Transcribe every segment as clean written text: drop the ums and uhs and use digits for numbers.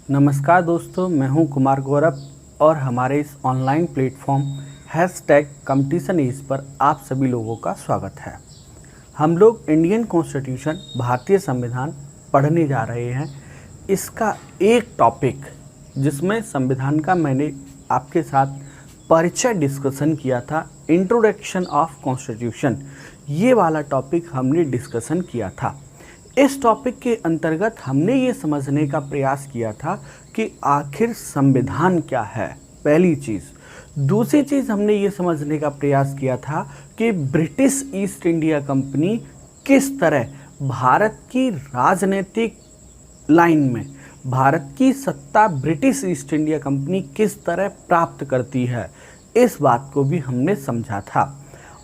नमस्कार दोस्तों, मैं हूं कुमार गौरव और हमारे इस online platform #competition as per आप सभी लोगों का स्वागत है। हम लोग इंडियन कॉन्स्टिट्यूशन भारतीय संविधान पढ़ने जा रहे हैं। इसका एक टॉपिक जिसमें संविधान का मैंने आपके साथ परिचय डिस्कशन किया था, इंट्रोडक्शन ऑफ कॉन्स्टिट्यूशन, ये वाला टॉपिक हमने डिस्कशन किया था। इस टॉपिक के अंतर्गत हमने ये समझने का प्रयास किया था कि आखिर संविधान क्या है, पहली चीज़। दूसरी चीज़ हमने ये समझने का प्रयास किया था कि ब्रिटिश ईस्ट इंडिया कंपनी किस तरह भारत की राजनीतिक लाइन में भारत की सत्ता ब्रिटिश ईस्ट इंडिया कंपनी किस तरह प्राप्त करती है, इस बात को भी हमने समझा था।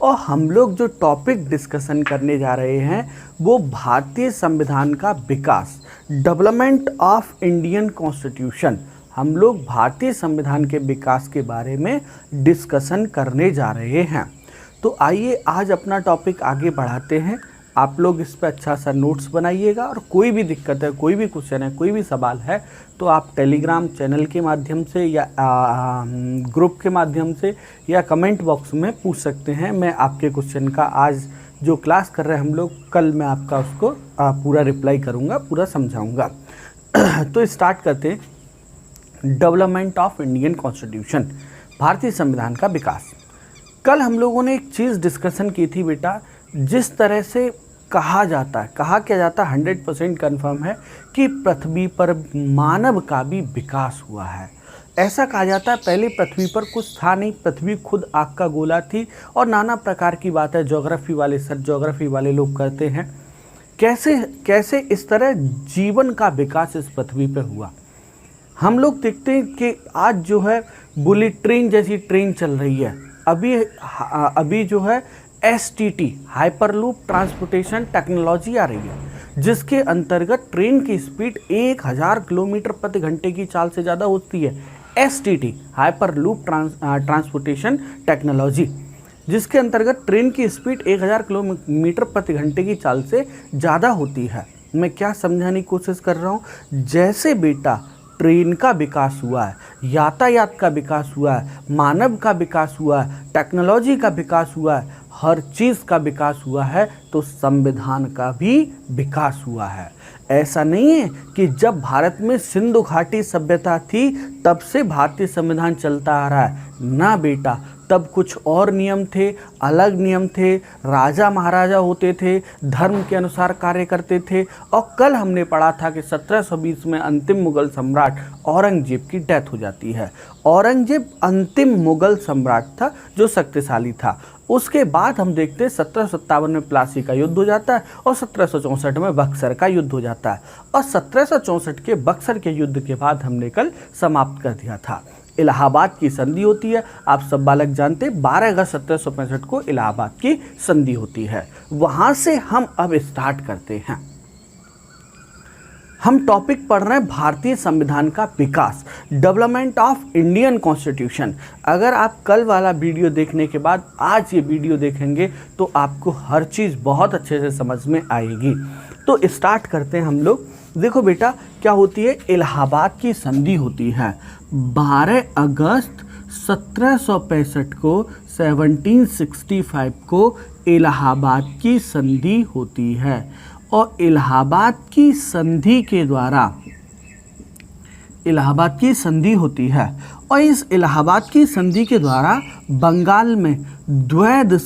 और हम लोग जो टॉपिक डिस्कशन करने जा रहे हैं वो भारतीय संविधान का विकास, डेवलपमेंट ऑफ इंडियन कॉन्स्टिट्यूशन। हम लोग भारतीय संविधान के विकास के बारे में डिस्कशन करने जा रहे हैं। तो आइए आज अपना टॉपिक आगे बढ़ाते हैं। आप लोग इस पर अच्छा सा नोट्स बनाइएगा और कोई भी दिक्कत है, कोई भी क्वेश्चन है, कोई भी सवाल है तो आप टेलीग्राम चैनल के माध्यम से या ग्रुप के माध्यम से या कमेंट बॉक्स में पूछ सकते हैं। मैं आपके क्वेश्चन का आज जो क्लास कर रहे हैं हम लोग, कल मैं आपका उसको पूरा रिप्लाई करूँगा, पूरा समझाऊँगा। तो स्टार्ट करते हैं। डेवलपमेंट ऑफ इंडियन कॉन्स्टिट्यूशन, भारतीय संविधान का विकास। कल हम लोगों ने एक चीज़ डिस्कशन की थी बेटा, जिस तरह से कहा क्या जाता है 100% कन्फर्म है कि पृथ्वी पर मानव का भी विकास हुआ है। ऐसा कहा जाता है पहले पृथ्वी पर कुछ था नहीं, पृथ्वी खुद आग का गोला थी। और नाना प्रकार की बात है ज्योग्राफी वाले लोग करते हैं कैसे इस तरह जीवन का विकास इस पृथ्वी पर हुआ। हम लोग देखते हैं कि आज जो है बुलेट ट्रेन जैसी ट्रेन चल रही है। अभी जो है STT हाइपरलूप ट्रांसपोर्टेशन टेक्नोलॉजी आ रही है, जिसके अंतर्गत ट्रेन की स्पीड 1000 किलोमीटर प्रति घंटे की चाल से ज़्यादा होती है। STT हाइपरलूप ट्रांसपोर्टेशन टेक्नोलॉजी, जिसके अंतर्गत ट्रेन की स्पीड 1000 किलोमीटर प्रति घंटे की चाल से ज़्यादा होती है। मैं क्या समझाने की कोशिश कर रहा हूँ, जैसे बेटा ट्रेन का विकास हुआ है, यातायात का विकास हुआ है, मानव का विकास हुआ है, टेक्नोलॉजी का विकास हुआ है, हर चीज़ का विकास हुआ है, तो संविधान का भी विकास हुआ है। ऐसा नहीं है कि जब भारत में सिंधु घाटी सभ्यता थी तब से भारतीय संविधान चलता आ रहा है। ना बेटा, तब कुछ और नियम थे, अलग नियम थे, राजा महाराजा होते थे, धर्म के अनुसार कार्य करते थे। और कल हमने पढ़ा था कि 1720 में अंतिम मुगल सम्राट औरंगजेब की डेथ हो जाती है। औरंगजेब अंतिम मुगल सम्राट था जो शक्तिशाली था। उसके बाद हम देखते हैं 1757 में प्लासी का युद्ध हो जाता है और 1764 में बक्सर का युद्ध हो जाता है। और 1764 के बक्सर के युद्ध के बाद हमने कल समाप्त कर दिया था। इलाहाबाद की संधि होती है, आप सब बालक जानते हैं, 12 अगस्त 1765 को इलाहाबाद की संधि होती है। वहाँ से हम अब स्टार्ट करते हैं। हम टॉपिक पढ़ रहे हैं भारतीय संविधान का विकास, डेवलपमेंट ऑफ इंडियन कॉन्स्टिट्यूशन। अगर आप कल वाला वीडियो देखने के बाद आज ये वीडियो देखेंगे तो आपको हर चीज़ बहुत अच्छे से समझ में आएगी। तो स्टार्ट करते हैं हम लोग। देखो बेटा, क्या होती है, इलाहाबाद की संधि होती है 12 अगस्त 1765 को, 1765 को इलाहाबाद की संधि होती है। और इलाहाबाद की संधि होती है और इस इलाहाबाद की संधि के द्वारा बंगाल में द्वैध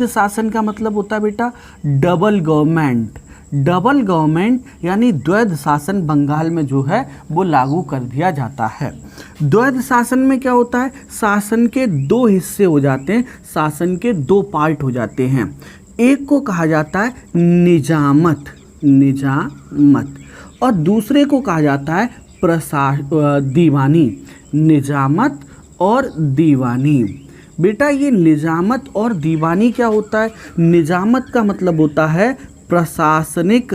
शासन का मतलब होता है बेटा डबल गवर्नमेंट यानी द्वैध शासन बंगाल में जो है वो लागू कर दिया जाता है। द्वैध शासन में क्या होता है, शासन के दो हिस्से हो जाते हैं, शासन के दो पार्ट हो जाते हैं। एक को कहा जाता है निजामत और दूसरे को कहा जाता है दीवानी। निजामत और दीवानी। बेटा, ये निजामत और दीवानी क्या होता है? निजामत का मतलब होता है प्रशासनिक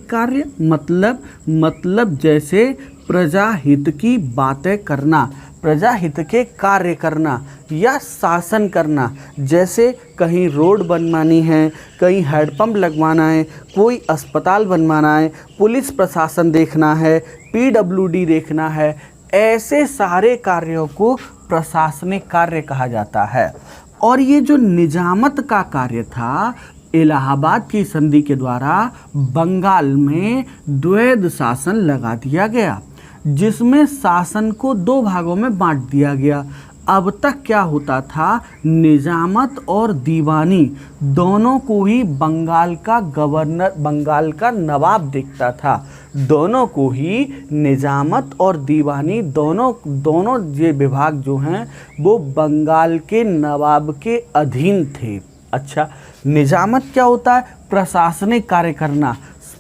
कार्य मतलब जैसे प्रजाहित की बातें करना, प्रजाहित के कार्य करना। या शासन करना, जैसे कहीं रोड बनवानी है, कहीं हैंडपंप लगवाना है, कोई अस्पताल बनवाना है, पुलिस प्रशासन देखना है, पीडब्ल्यूडी देखना है, ऐसे सारे कार्यों को प्रशासनिक कार्य कहा जाता है। और ये जो निजामत का कार्य था, इलाहाबाद की संधि के द्वारा बंगाल में द्वैध शासन लगा दिया गया, जिसमें शासन को दो भागों में बांट दिया गया। अब तक क्या होता था, निजामत और दीवानी दोनों को ही बंगाल का गवर्नर, बंगाल का नवाब देखता था। दोनों को ही निजामत और दीवानी दोनों ये विभाग जो हैं वो बंगाल के नवाब के अधीन थे। अच्छा, निजामत क्या होता है, प्रशासनिक कार्य करना,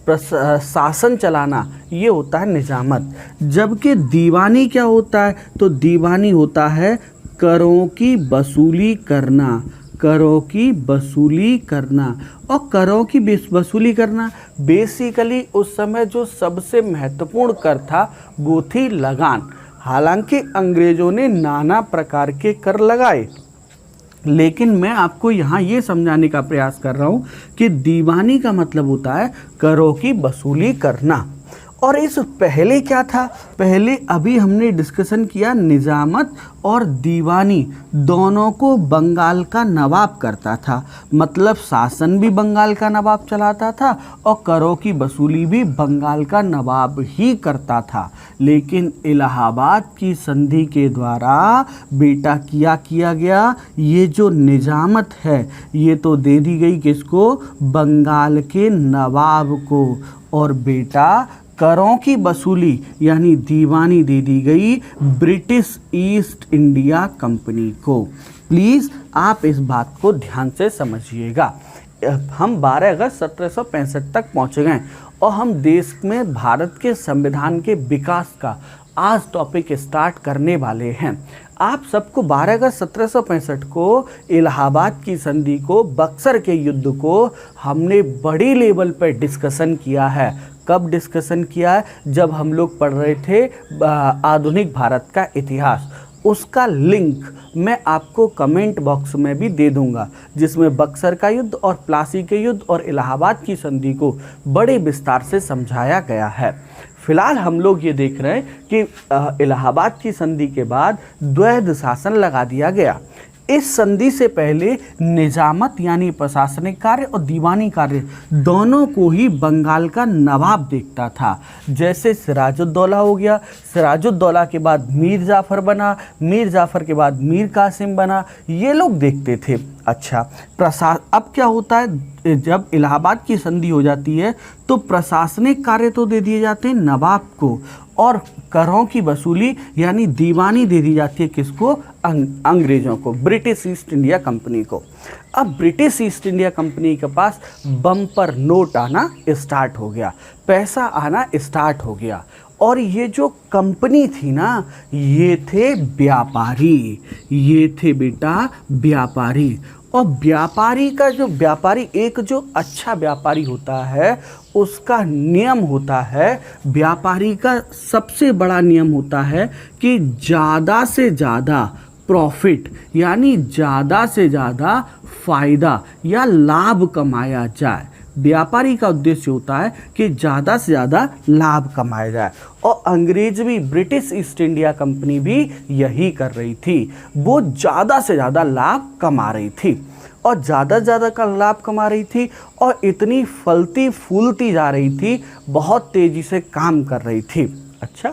शासन चलाना, ये होता है निजामत। जबकि दीवानी क्या होता है, तो दीवानी होता है करों की वसूली करना, करों की वसूली करना। और करों की वसूली करना बेसिकली उस समय जो सबसे महत्वपूर्ण कर था वो थी लगान। हालांकि अंग्रेज़ों ने नाना प्रकार के कर लगाए, लेकिन मैं आपको यहाँ ये समझाने का प्रयास कर रहा हूँ कि दीवानी का मतलब होता है करों की वसूली करना। और इस पहले क्या था, पहले अभी हमने डिस्कशन किया निजामत और दीवानी दोनों को बंगाल का नवाब करता था, मतलब शासन भी बंगाल का नवाब चलाता था और करों की वसूली भी बंगाल का नवाब ही करता था। लेकिन इलाहाबाद की संधि के द्वारा बेटा किया गया, ये जो निजामत है ये तो दे दी गई किसको, बंगाल के नवाब को, और बेटा करों की वसूली यानी दीवानी दे दी गई ब्रिटिश ईस्ट इंडिया कंपनी को। प्लीज़ आप इस बात को ध्यान से समझिएगा। हम 12 अगस्त 1765 तक पहुँच गए और हम देश में भारत के संविधान के विकास का आज टॉपिक स्टार्ट करने वाले हैं। आप सबको 12 अगस्त 1765 को इलाहाबाद की संधि को, बक्सर के युद्ध को हमने बड़ी लेवल पर डिस्कशन किया है। कब डिस्कशन किया है, जब हम लोग पढ़ रहे थे आधुनिक भारत का इतिहास। उसका लिंक मैं आपको कमेंट बॉक्स में भी दे दूंगा, जिसमें बक्सर का युद्ध और प्लासी के युद्ध और इलाहाबाद की संधि को बड़े विस्तार से समझाया गया है। फिलहाल हम लोग ये देख रहे हैं कि इलाहाबाद की संधि के बाद द्वैध शासन लगा दिया गया। इस संधि से पहले निजामत यानी प्रशासनिक कार्य और दीवानी कार्य दोनों को ही बंगाल का नवाब देखता था। जैसे सिराजुद्दौला हो गया, सिराजुद्दौला के बाद मीर जाफ़र बना, मीर जाफ़र के बाद मीर कासिम बना, ये लोग देखते थे। अच्छा, अब क्या होता है, जब इलाहाबाद की संधि हो जाती है तो प्रशासनिक कार्य तो दे दिए जाते हैं नवाब को, और करों की वसूली यानी दीवानी दे दी जाती है किसको, अंग्रेज़ों को, ब्रिटिश ईस्ट इंडिया कंपनी को। अब ब्रिटिश ईस्ट इंडिया कंपनी के पास बम्पर नोट आना स्टार्ट हो गया, पैसा आना स्टार्ट हो गया। और ये जो कंपनी थी ना, ये थे व्यापारी, ये थे बेटा व्यापारी। और व्यापारी का जो व्यापारी, एक जो अच्छा व्यापारी होता है उसका नियम होता है, व्यापारी का सबसे बड़ा नियम होता है कि ज़्यादा से ज़्यादा प्रॉफिट यानी ज़्यादा से ज़्यादा फ़ायदा या लाभ कमाया जाए। व्यापारी का उद्देश्य होता है कि ज़्यादा से ज़्यादा लाभ कमाया जाए। और अंग्रेज भी, ब्रिटिश ईस्ट इंडिया कंपनी भी यही कर रही थी, वो ज़्यादा से ज़्यादा लाभ कमा रही थी और ज़्यादा से ज़्यादा का लाभ कमा रही थी और इतनी फलती फूलती जा रही थी, बहुत तेज़ी से काम कर रही थी। अच्छा,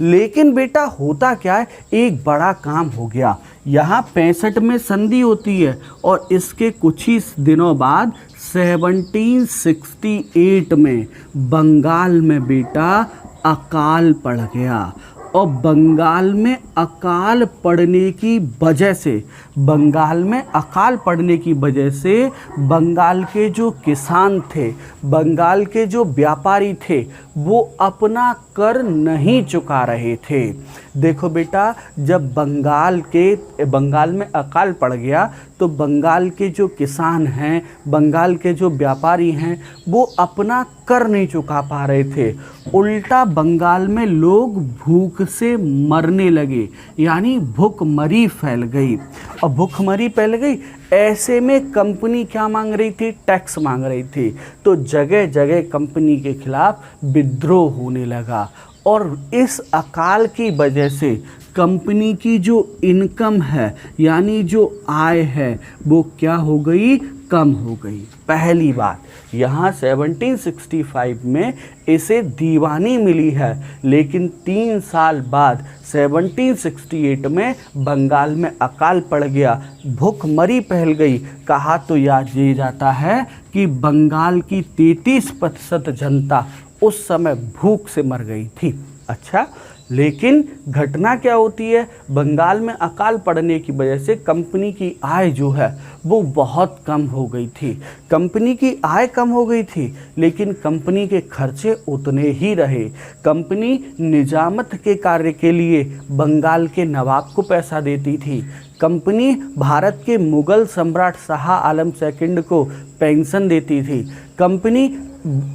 लेकिन बेटा होता क्या है, एक बड़ा काम हो गया। यहाँ 65 में संधि होती है और इसके कुछ ही दिनों बाद 1768 में बंगाल में बेटा अकाल पड़ गया। और बंगाल में अकाल पड़ने की वजह से, बंगाल में अकाल पड़ने की वजह से बंगाल के जो किसान थे, बंगाल के जो व्यापारी थे, वो अपना कर नहीं चुका रहे थे। देखो बेटा, जब बंगाल में अकाल पड़ गया तो बंगाल के जो किसान हैं, बंगाल के जो व्यापारी हैं, वो अपना कर नहीं चुका पा रहे थे, उल्टा बंगाल में लोग भूख से मरने लगे, यानी भूखमरी फैल गई। और भूखमरी फैल गई, ऐसे में कंपनी क्या मांग रही थी? टैक्स मांग रही थी। तो जगह जगह कंपनी के खिलाफ विद्रोह होने लगा और इस अकाल की वजह से कंपनी की जो इनकम है, यानी जो आय है, वो क्या हो गई? कम हो गई। पहली बात, यहाँ 1765 में इसे दीवानी मिली है, लेकिन 3 साल बाद 1768 में बंगाल में अकाल पड़ गया, भूखमरी फैल गई। कहा तो याद ये जाता है कि बंगाल की 33% जनता उस समय भूख से मर गई थी। अच्छा, लेकिन घटना क्या होती है? बंगाल में अकाल पड़ने की वजह से कंपनी की आय जो है वो बहुत कम हो गई थी। कंपनी की आय कम हो गई थी, लेकिन कंपनी के खर्चे उतने ही रहे। कंपनी निजामत के कार्य के लिए बंगाल के नवाब को पैसा देती थी। कंपनी भारत के मुगल सम्राट शाह आलम सेकंड को पेंशन देती थी। कंपनी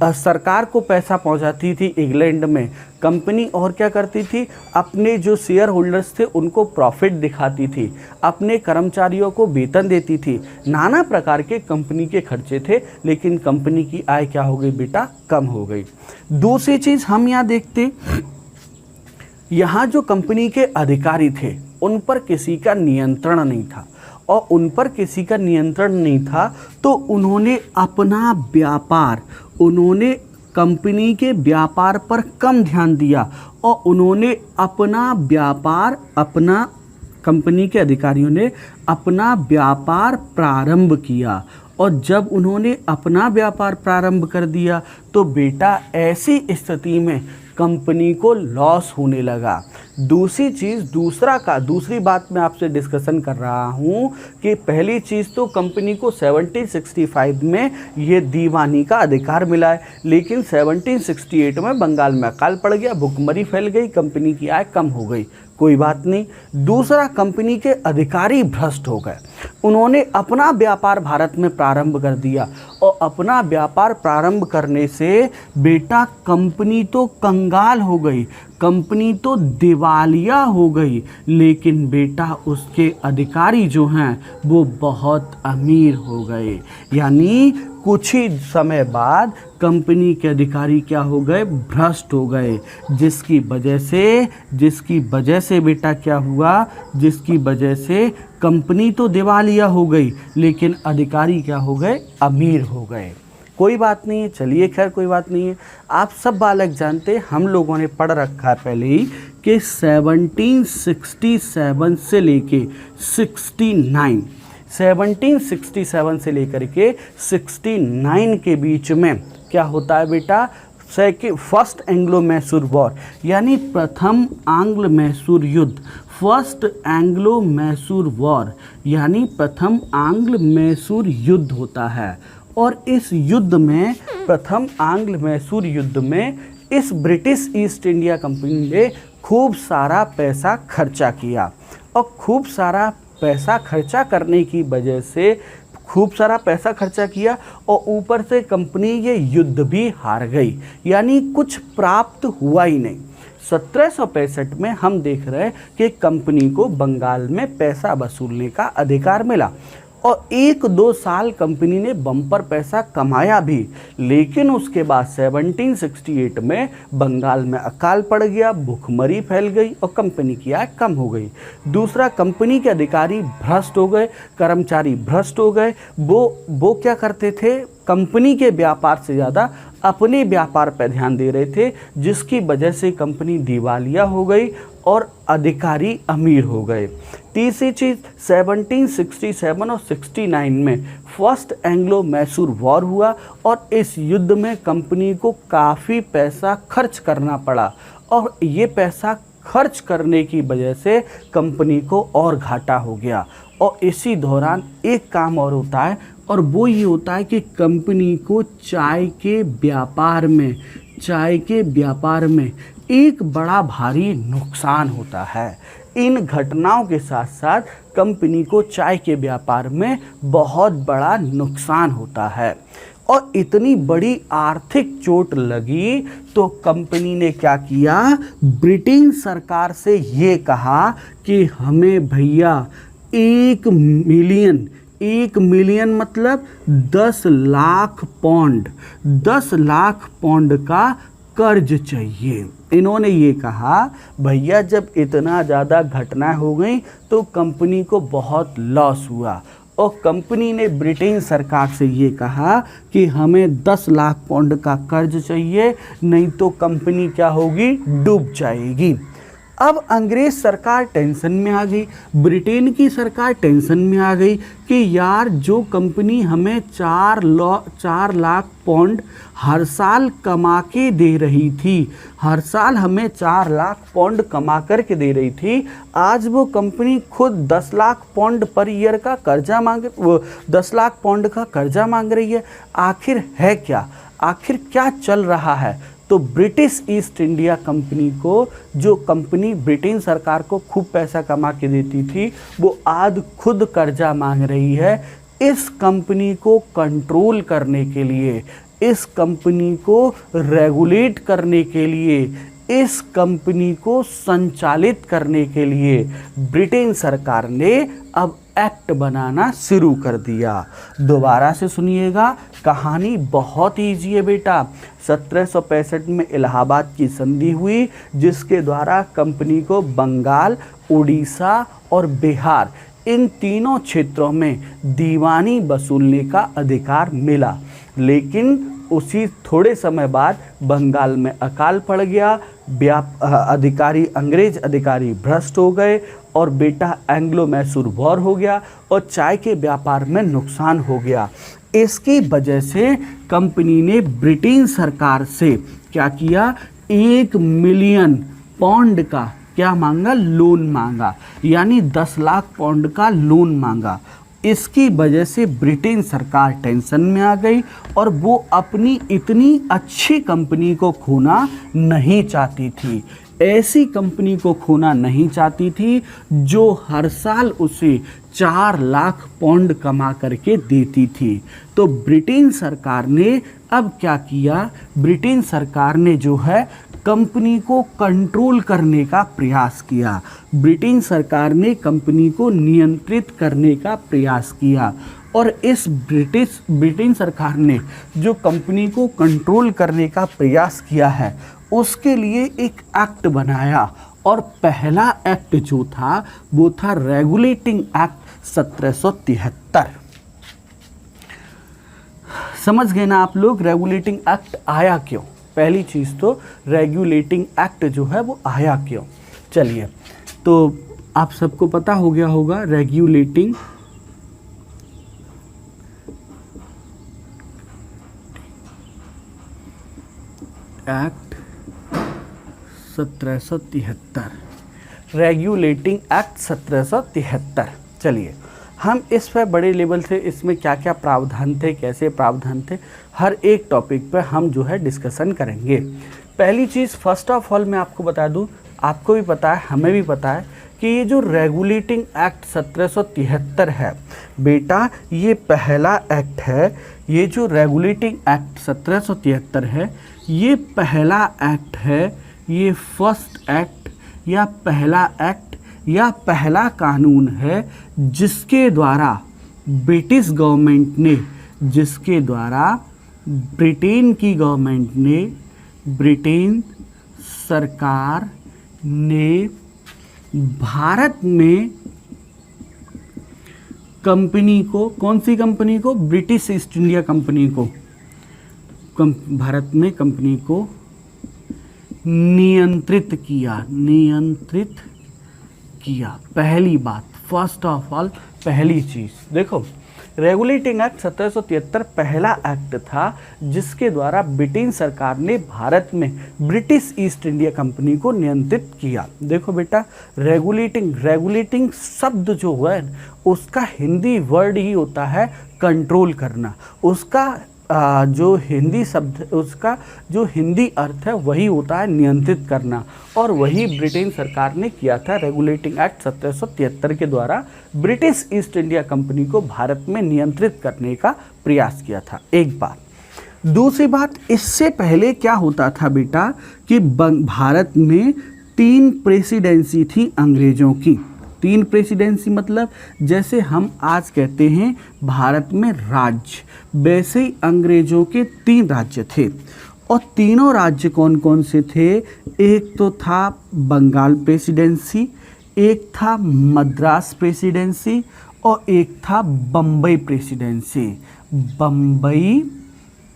सरकार को पैसा पहुंचाती थी इंग्लैंड में। कंपनी और क्या करती थी? अपने जो शेयर होल्डर्स थे उनको प्रॉफिट दिखाती थी, अपने कर्मचारियों को वेतन देती थी। नाना प्रकार के कंपनी के खर्चे थे, लेकिन कंपनी की आय क्या हो गई बेटा? कम हो गई। दूसरी चीज़ हम यहाँ देखते, यहाँ जो कंपनी के अधिकारी थे उन पर किसी का नियंत्रण नहीं था, और उन पर किसी का नियंत्रण नहीं था तो उन्होंने अपना व्यापार, उन्होंने कंपनी के व्यापार पर कम ध्यान दिया और उन्होंने अपना व्यापार, अपना कंपनी के अधिकारियों ने अपना व्यापार प्रारंभ किया। और जब उन्होंने अपना व्यापार प्रारंभ कर दिया तो बेटा ऐसी स्थिति में कंपनी को लॉस होने लगा। दूसरी चीज़, दूसरी बात मैं आपसे डिस्कशन कर रहा हूँ कि पहली चीज़ तो कंपनी को 1765 में ये दीवानी का अधिकार मिला है, लेकिन 1768 में बंगाल में अकाल पड़ गया, भुखमरी फैल गई, कंपनी की आय कम हो गई। कोई बात नहीं। दूसरा, कंपनी के अधिकारी भ्रष्ट हो गए। उन्होंने अपना व्यापार भारत में प्रारंभ कर दिया और अपना व्यापार प्रारंभ करने से बेटा कंपनी तो कंगाल हो गई, कंपनी तो दिवालिया हो गई, लेकिन बेटा उसके अधिकारी जो हैं वो बहुत अमीर हो गए। यानी कुछ ही समय बाद कंपनी के अधिकारी क्या हो गए? भ्रष्ट हो गए, जिसकी वजह से बेटा क्या हुआ? जिसकी वजह से कंपनी तो दिवालिया हो गई, लेकिन अधिकारी क्या हो गए? अमीर हो गए। कोई बात नहीं है, चलिए खैर कोई बात नहीं है। आप सब बालक जानते हैं, हम लोगों ने पढ़ रखा है पहले ही कि 1767 से लेके 1767 से लेकर के 69 के बीच में क्या होता है बेटा? फर्स्ट एंग्लो मैसूर वॉर, यानी प्रथम आंग्ल मैसूर युद्ध। फर्स्ट एंग्लो मैसूर वॉर यानी प्रथम आंग्ल मैसूर युद्ध होता है। और इस युद्ध में, प्रथम आंग्ल मैसूर युद्ध में, इस ब्रिटिश ईस्ट इंडिया कंपनी ने खूब सारा पैसा खर्चा किया, और खूब सारा पैसा खर्चा करने की वजह से खूब सारा पैसा खर्चा किया और ऊपर से कंपनी ये युद्ध भी हार गई, यानी कुछ प्राप्त हुआ ही नहीं। 1765 में हम देख रहे हैं कि कंपनी को बंगाल में पैसा वसूलने का अधिकार मिला और 1-2 साल कंपनी ने बम्पर पैसा कमाया भी, लेकिन उसके बाद 1768 में बंगाल में अकाल पड़ गया, भूखमरी फैल गई और कंपनी की आय कम हो गई। दूसरा, कंपनी के अधिकारी भ्रष्ट हो गए, कर्मचारी भ्रष्ट हो गए। वो क्या करते थे? कंपनी के व्यापार से ज़्यादा अपने व्यापार पर ध्यान दे रहे थे, जिसकी वजह से कंपनी दिवालिया हो गई और अधिकारी अमीर हो गए। तीसरी चीज़, 1767 और 69 में फर्स्ट एंग्लो मैसूर वॉर हुआ और इस युद्ध में कंपनी को काफ़ी पैसा खर्च करना पड़ा, और ये पैसा खर्च करने की वजह से कंपनी को और घाटा हो गया। और इसी दौरान एक काम और होता है, और वो ये होता है कि कंपनी को चाय के व्यापार में एक बड़ा भारी नुकसान होता है। इन घटनाओं के साथ साथ कंपनी को चाय के व्यापार में बहुत बड़ा नुकसान होता है। और इतनी बड़ी आर्थिक चोट लगी तो कंपनी ने क्या किया, ब्रिटेन सरकार से ये कहा कि हमें भैया 1 मिलियन मतलब 10 लाख पौंड, 10 लाख पौंड का कर्ज चाहिए। इन्होंने ये कहा भैया जब इतना ज़्यादा घटना हो गई तो कंपनी को बहुत लॉस हुआ और कंपनी ने ब्रिटेन सरकार से ये कहा कि हमें 10 लाख पौंड का कर्ज चाहिए, नहीं तो कंपनी क्या होगी, डूब जाएगी। अब अंग्रेज सरकार टेंशन में आ गई, ब्रिटेन की सरकार टेंशन में आ गई कि यार जो कंपनी हमें 4 लाख पौंड हर साल कमा के दे रही थी, हर साल हमें 4 लाख पौंड कमा करके दे रही थी, आज वो कंपनी खुद 10 लाख पौंड पर ईयर का कर्जा मांग, वो 10 लाख पौंड का कर्जा मांग रही है। आखिर है क्या, आखिर क्या चल रहा है? तो ब्रिटिश ईस्ट इंडिया कंपनी को, जो कंपनी ब्रिटेन सरकार को खूब पैसा कमा के देती थी, वो आज खुद कर्जा मांग रही है। इस कंपनी को कंट्रोल करने के लिए, इस कंपनी को रेगुलेट करने के लिए, इस कंपनी को संचालित करने के लिए ब्रिटेन सरकार ने अब एक्ट बनाना शुरू कर दिया। दोबारा से सुनिएगा, कहानी बहुत ईजी है बेटा। 1765 में इलाहाबाद की संधि हुई जिसके द्वारा कंपनी को बंगाल, उड़ीसा और बिहार, इन तीनों क्षेत्रों में दीवानी वसूलने का अधिकार मिला। लेकिन उसी थोड़े समय बाद बंगाल में अकाल पड़ गया, अंग्रेज अधिकारी भ्रष्ट हो गए और बेटा एंग्लो मैसूर वॉर हो गया और चाय के व्यापार में नुकसान हो गया। इसकी वजह से कंपनी ने ब्रिटेन सरकार से क्या किया, 1 मिलियन पौंड का क्या मांगा, लोन मांगा, यानी 10 लाख पौंड का लोन मांगा। इसकी वजह से ब्रिटेन सरकार टेंशन में आ गई और वो अपनी इतनी अच्छी कंपनी को खोना नहीं चाहती थी। ऐसी कंपनी को खोना नहीं चाहती थी जो हर साल उसे 4 लाख पौंड कमा करके देती थी। तो ब्रिटेन सरकार ने अब क्या किया, ब्रिटेन सरकार ने जो है कंपनी को कंट्रोल करने का प्रयास किया। ब्रिटेन सरकार ने कंपनी को नियंत्रित करने का प्रयास किया और इस ब्रिटेन सरकार ने जो कंपनी को कंट्रोल करने का प्रयास किया है उसके लिए एक एक्ट बनाया और पहला एक्ट जो था वो था रेगुलेटिंग एक्ट 1773। समझ गए ना आप लोग, रेगुलेटिंग एक्ट आया क्यों? पहली चीज़ तो रेगुलेटिंग एक्ट जो है वो आया क्यों। चलिए, तो आप सबको पता हो गया होगा रेगुलेटिंग एक्ट 1773, रेगुलेटिंग एक्ट 1773। चलिए, हम इस पर बड़े लेवल से इसमें क्या क्या प्रावधान थे, कैसे प्रावधान थे, हर एक टॉपिक पर हम जो है डिस्कशन करेंगे। पहली चीज़, फर्स्ट ऑफ ऑल मैं आपको बता दूं, आपको भी पता है, हमें भी पता है कि ये जो रेगुलेटिंग एक्ट 1773 है बेटा, ये पहला एक्ट है। ये जो रेगुलेटिंग एक्ट 1773 है ये पहला एक्ट है, ये फर्स्ट एक्ट या पहला एक्ट या पहला कानून है जिसके द्वारा ब्रिटिश गवर्नमेंट ने, जिसके द्वारा ब्रिटेन की गवर्नमेंट ने, ब्रिटेन सरकार ने भारत में कंपनी को, कौन सी कंपनी को, ब्रिटिश ईस्ट इंडिया कंपनी को, भारत में कंपनी को नियंत्रित किया। पहली बात, फर्स्ट ऑफ ऑल पहली चीज़ देखो, रेगुलेटिंग एक्ट 1773 पहला एक्ट था जिसके द्वारा ब्रिटेन सरकार ने भारत में ब्रिटिश ईस्ट इंडिया कंपनी को नियंत्रित किया। देखो बेटा, रेगुलेटिंग शब्द जो है उसका हिंदी वर्ड ही होता है कंट्रोल करना। उसका जो हिंदी शब्द, उसका जो हिंदी अर्थ है वही होता है नियंत्रित करना, और वही ब्रिटेन सरकार ने किया था। रेगुलेटिंग एक्ट 1773 के द्वारा ब्रिटिश ईस्ट इंडिया कंपनी को भारत में नियंत्रित करने का प्रयास किया था। एक बात, दूसरी बात, इससे पहले क्या होता था बेटा कि भारत में 3 प्रेसिडेंसी थी अंग्रेजों की। 3 प्रेसिडेंसी मतलब जैसे हम आज कहते हैं भारत में राज्य, वैसे ही अंग्रेजों के 3 राज्य थे। और तीनों राज्य कौन कौन से थे? एक तो था बंगाल प्रेसिडेंसी, एक था मद्रास प्रेसिडेंसी और एक था बम्बई प्रेसिडेंसी। बम्बई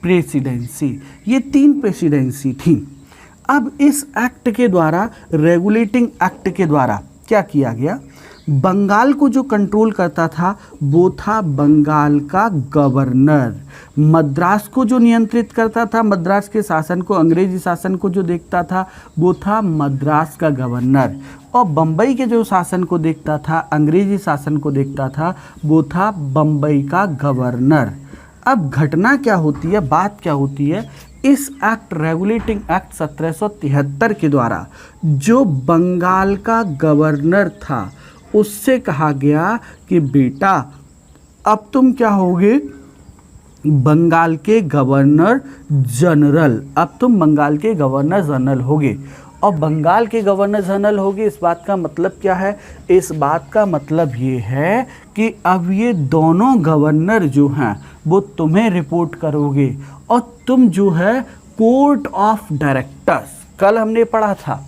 प्रेसिडेंसी, ये 3 प्रेसिडेंसी थी। अब इस एक्ट के द्वारा, रेगुलेटिंग एक्ट के द्वारा क्या किया गया, बंगाल को जो कंट्रोल करता था वो था बंगाल का गवर्नर। मद्रास को जो नियंत्रित करता था, मद्रास के शासन को, अंग्रेजी शासन को जो देखता था वो था मद्रास का गवर्नर। और बम्बई के जो शासन को देखता था, अंग्रेजी शासन को देखता था, वो था बम्बई का गवर्नर। अब घटना क्या होती है, बात क्या होती है, इस एक्ट, रेगुलेटिंग एक्ट 1773 के द्वारा जो बंगाल का गवर्नर था उससे कहा गया कि बेटा अब तुम क्या होगे, बंगाल के गवर्नर जनरल। अब तुम बंगाल के गवर्नर जनरल होगे। और बंगाल के गवर्नर जनरल होगे, इस बात का मतलब क्या है? इस बात का मतलब ये है कि अब ये दोनों गवर्नर जो हैं वो तुम्हें रिपोर्ट करोगे और तुम जो है कोर्ट ऑफ डायरेक्टर्स, कल हमने पढ़ा था,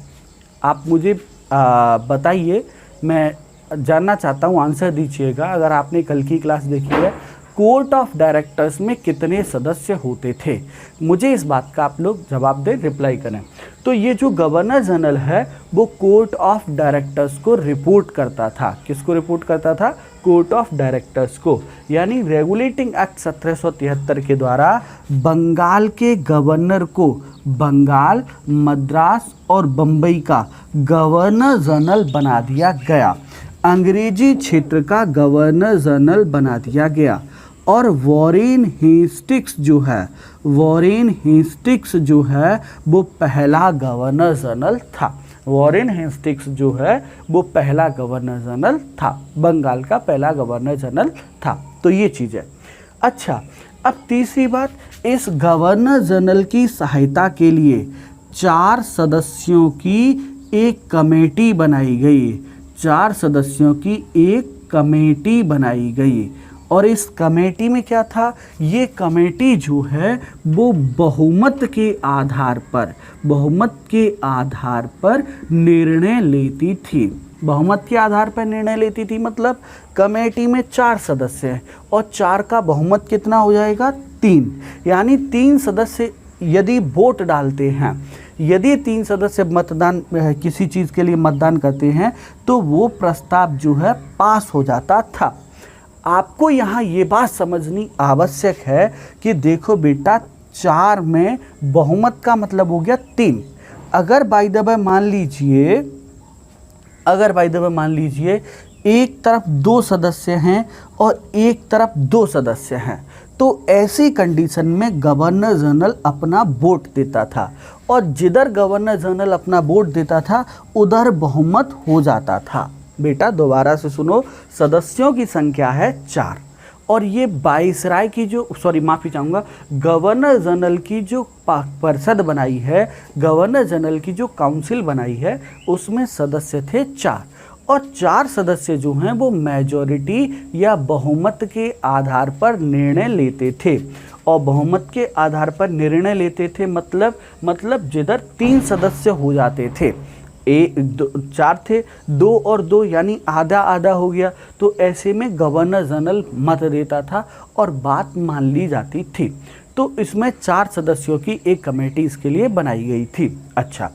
आप मुझे बताइए, मैं जानना चाहता हूँ, आंसर दीजिएगा अगर आपने कल की क्लास देखी है। कोर्ट ऑफ डायरेक्टर्स में कितने सदस्य होते थे? मुझे इस बात का आप लोग जवाब दें, रिप्लाई करें। तो ये जो गवर्नर जनरल है वो कोर्ट ऑफ डायरेक्टर्स को रिपोर्ट करता था। किसको रिपोर्ट करता था? कोर्ट ऑफ डायरेक्टर्स को। यानी रेगुलेटिंग एक्ट 1773 के द्वारा बंगाल के गवर्नर को बंगाल, मद्रास और बम्बई का गवर्नर जनरल बना दिया गया। अंग्रेजी क्षेत्र का गवर्नर जनरल बना दिया गया। और वॉरेन हेस्टिंग्स जो है, वॉरेन हेस्टिंग्स जो है वो पहला गवर्नर जनरल था। वॉरेन हेस्टिंग्स जो है वो पहला गवर्नर जनरल था, बंगाल का पहला गवर्नर जनरल था। तो ये चीज़ है। अच्छा, अब तीसरी बात, इस गवर्नर जनरल की सहायता के लिए 4 सदस्यों की एक कमेटी बनाई गई। 4 सदस्यों की एक कमेटी बनाई गई। और इस कमेटी में क्या था? ये कमेटी जो है वो बहुमत के आधार पर, बहुमत के आधार पर निर्णय लेती थी। बहुमत के आधार पर निर्णय लेती थी मतलब कमेटी में 4 सदस्य हैं और 4 का बहुमत कितना हो जाएगा? 3। यानी 3 सदस्य यदि वोट डालते हैं, यदि 3 सदस्य मतदान, किसी चीज़ के लिए मतदान करते हैं तो वो प्रस्ताव जो है पास हो जाता था। आपको यहाँ ये बात समझनी आवश्यक है कि देखो बेटा, 4 में बहुमत का मतलब हो गया 3। अगर बाय द वे मान लीजिए, अगर बाय द वे मान लीजिए एक तरफ 2 सदस्य हैं और एक तरफ 2 सदस्य हैं, तो ऐसी कंडीशन में गवर्नर जनरल अपना वोट देता था और जिधर गवर्नर जनरल अपना वोट देता था उधर बहुमत हो जाता था। बेटा दोबारा से सुनो, सदस्यों की संख्या है 4 और ये वाइसराय की जो, सॉरी माफ़ी चाहूँगा, गवर्नर जनरल की जो परिषद बनाई है, गवर्नर जनरल की जो काउंसिल बनाई है, उसमें सदस्य थे 4 और 4 सदस्य जो हैं वो मेजॉरिटी या बहुमत के आधार पर निर्णय लेते थे। और बहुमत के आधार पर निर्णय लेते थे मतलब जिधर 3 सदस्य हो जाते थे, 4 थे, 2 और 2 यानी आधा आधा हो गया, तो ऐसे में गवर्नर जनरल मत देता था और बात मान ली जाती थी। तो इसमें 4 सदस्यों की एक कमेटी इसके लिए बनाई गई थी। अच्छा,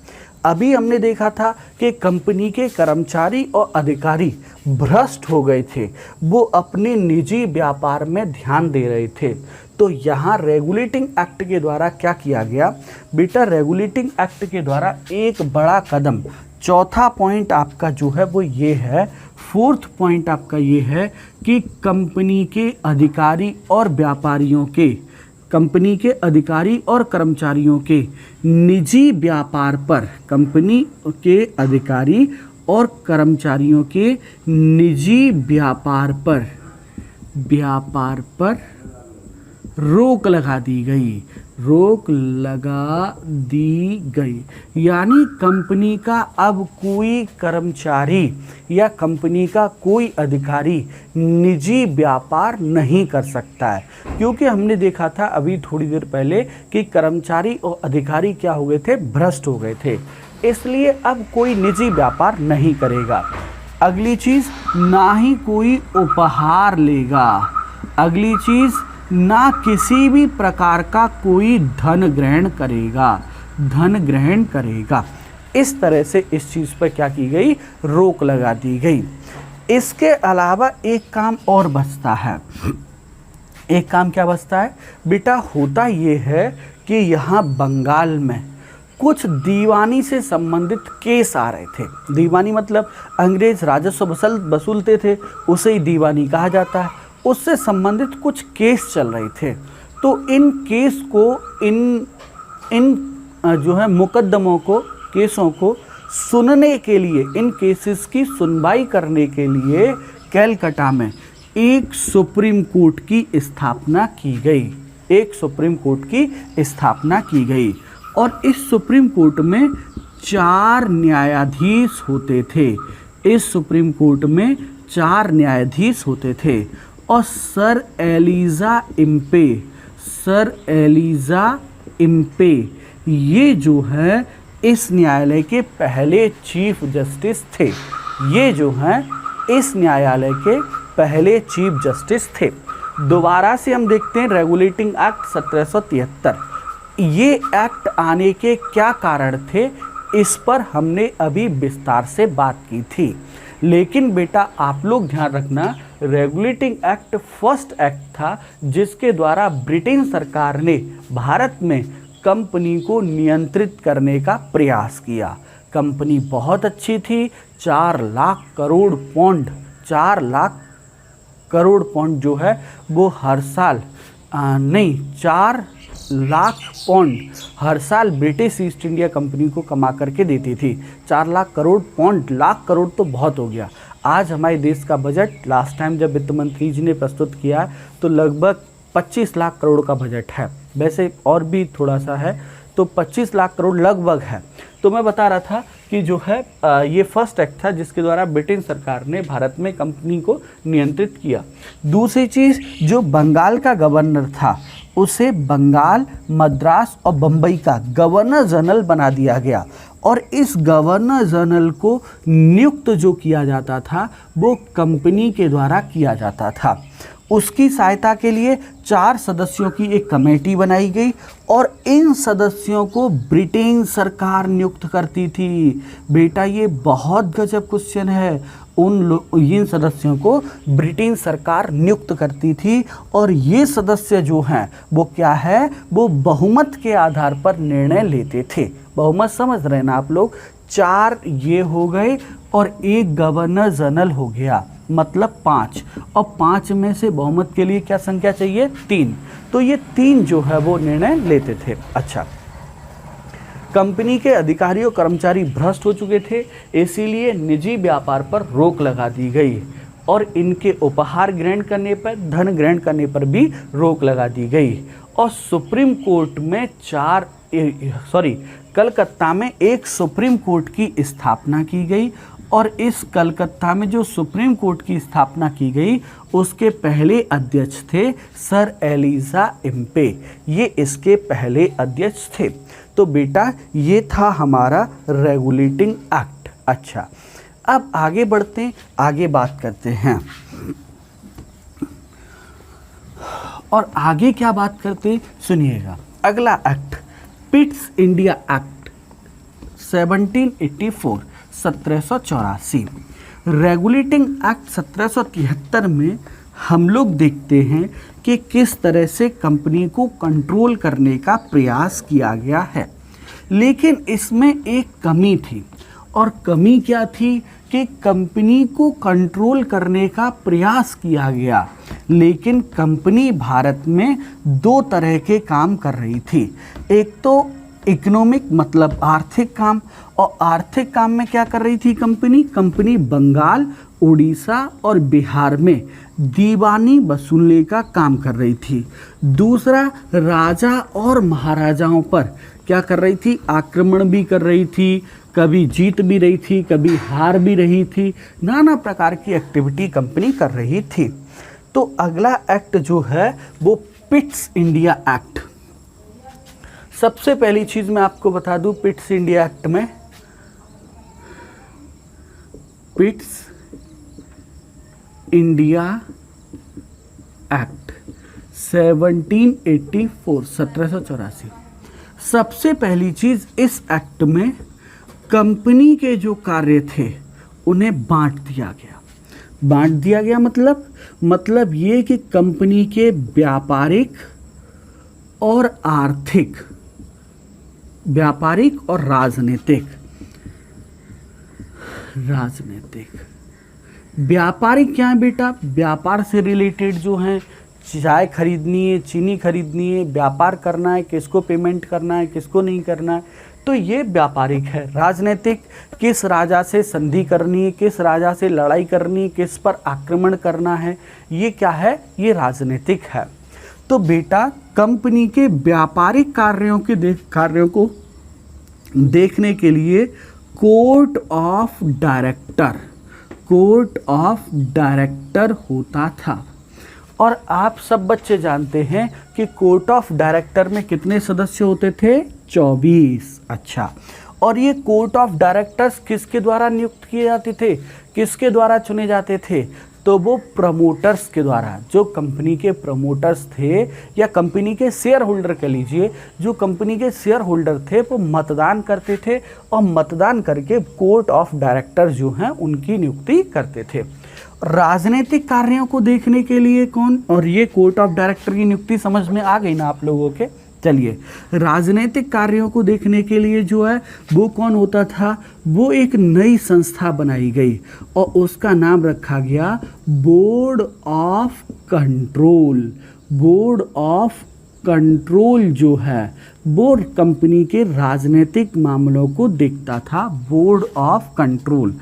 अभी हमने देखा था कि कंपनी के कर्मचारी और अधिकारी भ्रष्ट हो गए थे, वो अपने निजी व्यापार में ध्यान दे रहे थे। तो यहाँ रेगुलेटिंग एक्ट के द्वारा क्या किया गया बेटा? रेगुलेटिंग एक्ट के द्वारा एक बड़ा कदम, चौथा पॉइंट आपका जो है वो ये है, 4th पॉइंट आपका ये है कि कंपनी के अधिकारी और व्यापारियों के, कंपनी के अधिकारी और कर्मचारियों के निजी व्यापार पर, कंपनी के अधिकारी और कर्मचारियों के निजी व्यापार पर रोक लगा दी गई। रोक लगा दी गई। यानी कंपनी का अब कोई कर्मचारी या कंपनी का कोई अधिकारी निजी व्यापार नहीं कर सकता है, क्योंकि हमने देखा था अभी थोड़ी देर पहले कि कर्मचारी और अधिकारी क्या हो गए थे, भ्रष्ट हो गए थे। इसलिए अब कोई निजी व्यापार नहीं करेगा। अगली चीज, ना ही कोई उपहार लेगा। अगली चीज, ना किसी भी प्रकार का कोई धन ग्रहण करेगा, धन ग्रहण करेगा। इस तरह से इस चीज़ पर क्या की गई, रोक लगा दी गई। इसके अलावा एक काम और बचता है। एक काम क्या बचता है बेटा, होता ये है कि यहाँ बंगाल में कुछ दीवानी से संबंधित केस आ रहे थे। दीवानी मतलब अंग्रेज राजस्व वसूलते थे, उसे ही दीवानी कहा जाता है। उससे संबंधित कुछ केस चल रहे थे। तो इन केस को इन जो है मुकदमों को, केसों को सुनने के लिए, इन केसेस की सुनवाई करने के लिए कलकत्ता में एक सुप्रीम कोर्ट की स्थापना की गई। एक सुप्रीम कोर्ट की स्थापना की गई और इस सुप्रीम कोर्ट में 4 न्यायाधीश होते थे। इस सुप्रीम कोर्ट में 4 न्यायाधीश होते थे और सर एलिजा इम्पे ये जो है इस न्यायालय के पहले चीफ जस्टिस थे। ये जो हैं इस न्यायालय के पहले चीफ जस्टिस थे। दोबारा से हम देखते हैं रेगुलेटिंग एक्ट 1773। ये एक्ट आने के क्या कारण थे, इस पर हमने अभी विस्तार से बात की थी। लेकिन बेटा आप लोग ध्यान रखना, रेगुलेटिंग एक्ट फर्स्ट एक्ट था जिसके द्वारा ब्रिटेन सरकार ने भारत में कंपनी को नियंत्रित करने का प्रयास किया। कंपनी बहुत अच्छी थी। 4 लाख करोड़ पौंड, 4 लाख करोड़ पौंड जो है वो हर साल 4 लाख पौंड हर साल ब्रिटिश ईस्ट इंडिया कंपनी को कमा करके देती थी। 4 लाख करोड़ पौंड, लाख करोड़ तो बहुत हो गया। आज हमारे देश का बजट लास्ट टाइम जब वित्त मंत्री जी ने प्रस्तुत किया तो लगभग 25 लाख करोड़ का बजट है। वैसे और भी थोड़ा सा है, तो 25 लाख करोड़ लगभग है। तो मैं बता रहा था कि जो है ये फर्स्ट एक्ट था जिसके द्वारा ब्रिटेन सरकार ने भारत में कंपनी को नियंत्रित किया। दूसरी चीज़, जो बंगाल का गवर्नर था उसे बंगाल, मद्रास और बम्बई का गवर्नर जनरल बना दिया गया और इस गवर्नर जनरल को नियुक्त जो किया जाता था वो कंपनी के द्वारा किया जाता था। उसकी सहायता के लिए 4 सदस्यों की एक कमेटी बनाई गई और इन सदस्यों को ब्रिटेन सरकार नियुक्त करती थी। बेटा ये बहुत गजब क्वेश्चन है। इन सदस्यों को ब्रिटेन सरकार नियुक्त करती थी और ये सदस्य जो हैं वो क्या है, वो बहुमत के आधार पर निर्णय लेते थे। बहुमत समझ रहे हैं ना आप लोग। 4 ये हो गए और एक गवर्नर जनरल हो गया, मतलब 5, और 5 में से बहुमत के लिए क्या संख्या चाहिए, 3। तो ये 3 जो है वो निर्णय लेते थे। अच्छा, कंपनी के अधिकारी और कर्मचारी भ्रष्ट हो चुके थे, इसीलिए निजी व्यापार पर रोक लगा दी गई और इनके उपहार ग्रहण करने पर, धन ग्रहण करने पर भी रोक लगा दी गई। और सुप्रीम कोर्ट में कलकत्ता में एक सुप्रीम कोर्ट की स्थापना की गई और इस कलकत्ता में जो सुप्रीम कोर्ट की स्थापना की गई उसके पहले अध्यक्ष थे सर एलिजा इम्पे। ये इसके पहले अध्यक्ष थे। तो बेटा ये था हमारा रेगुलेटिंग एक्ट। अच्छा, अब आगे बढ़ते हैं, आगे बात करते हैं। और आगे क्या बात करते हैं सुनिएगा। अगला act Pitt's India act 1784 1784। Regulating act 1773 में हम लोग देखते हैं कि किस तरह से कंपनी को कंट्रोल करने का प्रयास किया गया है। लेकिन इसमें एक कमी थी, और कमी क्या थी कि कंपनी को कंट्रोल करने का प्रयास किया गया, लेकिन कंपनी भारत में 2 तरह के काम कर रही थी। एक तो इकोनॉमिक मतलब आर्थिक काम, और आर्थिक काम में क्या कर रही थी कंपनी बंगाल, उड़ीसा और बिहार में दीवानी वसूलने का काम कर रही थी। दूसरा, राजा और महाराजाओं पर क्या कर रही थी, आक्रमण भी कर रही थी, कभी जीत भी रही थी, कभी हार भी रही थी, नाना प्रकार की एक्टिविटी कंपनी कर रही थी। तो अगला एक्ट जो है वो पिट्स इंडिया एक्ट। सबसे पहली चीज मैं आपको बता दूं, पिट्स इंडिया एक्ट में, पिट्स इंडिया एक्ट 1784 सबसे पहली चीज, इस एक्ट में कंपनी के जो कार्य थे उन्हें बांट दिया गया। बांट दिया गया मतलब ये कि कंपनी के व्यापारिक और आर्थिक, व्यापारिक और राजनीतिक, व्यापारिक क्या है बेटा, व्यापार से रिलेटेड जो हैं, चाय खरीदनी है, चीनी खरीदनी है, व्यापार करना है, किसको पेमेंट करना है, किसको नहीं करना है, तो ये व्यापारिक है। राजनीतिक, किस राजा से संधि करनी है, किस राजा से लड़ाई करनी है, किस पर आक्रमण करना है, ये क्या है, ये राजनीतिक है। तो बेटा कंपनी के व्यापारिक कार्यों को देखने के लिए कोर्ट ऑफ डायरेक्टर होता था। और आप सब बच्चे जानते हैं कि कोर्ट ऑफ डायरेक्टर में कितने सदस्य होते थे, 24। अच्छा, और ये कोर्ट ऑफ डायरेक्टर्स किसके द्वारा नियुक्त किए जाते थे, किसके द्वारा चुने जाते थे, तो वो प्रमोटर्स के द्वारा। जो कंपनी के प्रमोटर्स थे या कंपनी के शेयर होल्डर कह लीजिए, जो कंपनी के शेयर होल्डर थे वो मतदान करते थे और मतदान करके कोर्ट ऑफ डायरेक्टर जो हैं उनकी नियुक्ति करते थे। राजनीतिक कार्यों को देखने के लिए कौन, और ये कोर्ट ऑफ डायरेक्टर की नियुक्ति समझ में आ गई ना आप लोगों के। चलिए, राजनीतिक कार्यों को देखने के लिए जो है वो कौन होता था, वो एक नई संस्था बनाई गई और उसका नाम रखा गया board of control. Board of control जो है वो कंपनी के राजनीतिक मामलों को देखता था, बोर्ड ऑफ कंट्रोल।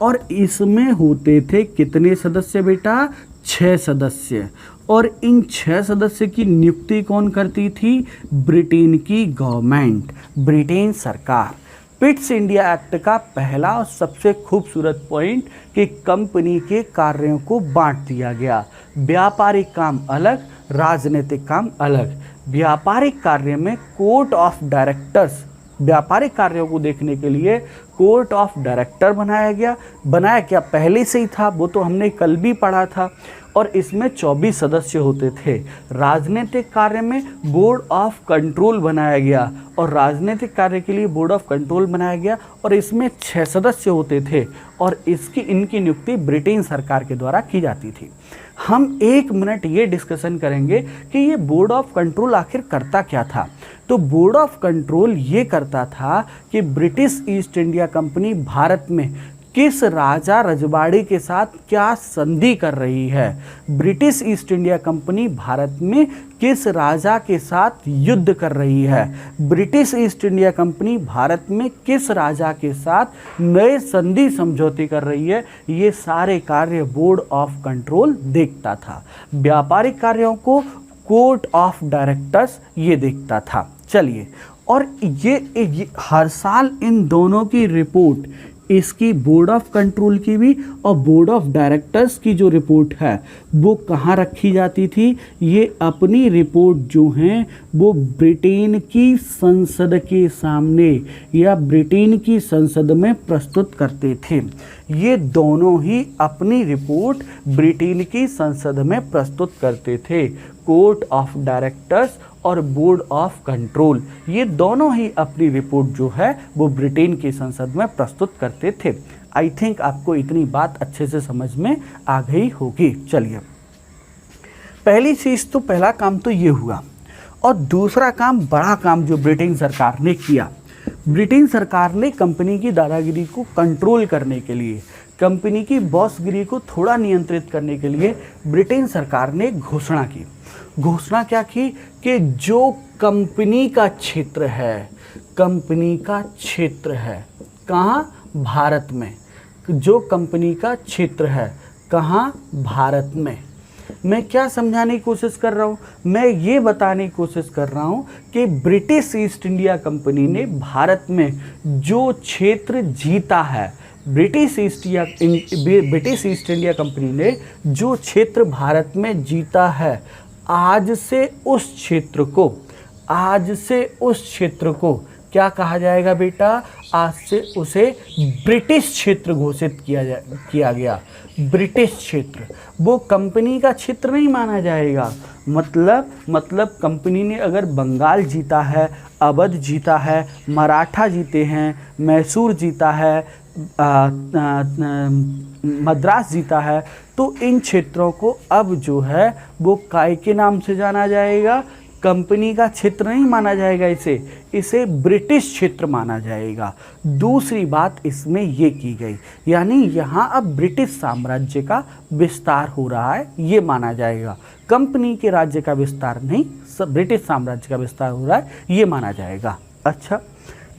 और इसमें होते थे कितने सदस्य बेटा, 6 सदस्य। और इन 6 सदस्य की नियुक्ति कौन करती थी, ब्रिटेन की गवर्नमेंट, ब्रिटेन सरकार। पिट्स इंडिया एक्ट का पहला और सबसे खूबसूरत पॉइंट कि कंपनी के कार्यों को बांट दिया गया। व्यापारिक काम अलग, राजनीतिक काम अलग। व्यापारिक कार्य में कोर्ट ऑफ डायरेक्टर्स, व्यापारिक कार्यों को देखने के लिए कोर्ट ऑफ डायरेक्टर बनाया गया। बनाया क्या, पहले से ही था, वो तो हमने कल भी पढ़ा था। और इसमें 24 सदस्य होते थे। राजनीतिक कार्य में बोर्ड ऑफ कंट्रोल बनाया गया और राजनीतिक कार्य के लिए बोर्ड ऑफ कंट्रोल बनाया गया और इसमें 6 सदस्य होते थे और इनकी नियुक्ति ब्रिटेन सरकार के द्वारा की जाती थी। हम 1 मिनट ये डिस्कशन करेंगे कि ये बोर्ड ऑफ कंट्रोल आखिर करता क्या था। तो बोर्ड ऑफ कंट्रोल ये करता था कि British east India company Bharat में किस राजा रजवाड़ी के साथ क्या संधि कर रही है। British east India company Bharat में किस राजा के साथ युद्ध कर रही है। British east India company Bharat में किस राजा के साथ नए संधि समझौते कर रही है। ये सारे कार्य बोर्ड ऑफ कंट्रोल देखता था। व्यापारिक कार्यों को कोर्ट ऑफ डायरेक्टर्स ये देखता था। चलिए, और ये हर साल इन दोनों की रिपोर्ट, इसकी बोर्ड ऑफ कंट्रोल की भी और बोर्ड ऑफ डायरेक्टर्स की जो रिपोर्ट है वो कहाँ रखी जाती थी। ये अपनी रिपोर्ट जो हैं वो ब्रिटेन की संसद के सामने या ब्रिटेन की संसद में प्रस्तुत करते थे। ये दोनों ही अपनी रिपोर्ट ब्रिटेन की संसद में प्रस्तुत करते थे। कोर्ट ऑफ डायरेक्टर्स और बोर्ड ऑफ कंट्रोल, ये दोनों ही अपनी रिपोर्ट जो है वो ब्रिटेन की संसद में प्रस्तुत करते थे। आई थिंक आपको इतनी बात अच्छे से समझ में आ गई होगी। चलिए, पहली चीज़ तो पहला काम तो ये हुआ। और दूसरा काम, बड़ा काम जो ब्रिटेन सरकार ने किया, ब्रिटेन सरकार ने कंपनी की दादागिरी को कंट्रोल करने के लिए, कंपनी की बॉसगिरी को थोड़ा नियंत्रित करने के लिए ब्रिटेन सरकार ने घोषणा की। घोषणा क्या की कि जो कंपनी का क्षेत्र है, कंपनी का क्षेत्र है कहाँ, भारत में, जो कंपनी का क्षेत्र है, कहाँ, भारत में। मैं क्या समझाने की कोशिश कर रहा हूँ, मैं ये बताने की कोशिश कर रहा हूँ कि ब्रिटिश ईस्ट इंडिया कंपनी ने भारत में जो क्षेत्र जीता है, ब्रिटिश ईस्ट इंडिया कंपनी ने जो क्षेत्र भारत में जीता है, आज से उस क्षेत्र को क्या कहा जाएगा बेटा, आज से उसे ब्रिटिश क्षेत्र घोषित किया गया। ब्रिटिश क्षेत्र, वो कंपनी का क्षेत्र नहीं माना जाएगा। मतलब कंपनी ने अगर बंगाल जीता है, अवध जीता है, मराठा जीते हैं, मैसूर जीता है, मद्रास जीता है, तो इन क्षेत्रों को अब जो है वो काय के नाम से जाना जाएगा, कंपनी का क्षेत्र नहीं माना जाएगा, इसे ब्रिटिश क्षेत्र माना जाएगा। दूसरी बात इसमें ये की गई, यानी यहाँ अब ब्रिटिश साम्राज्य का विस्तार हो रहा है, ये माना जाएगा। कंपनी के राज्य का विस्तार नहीं, ब्रिटिश साम्राज्य का विस्तार हो रहा है, ये माना जाएगा। अच्छा,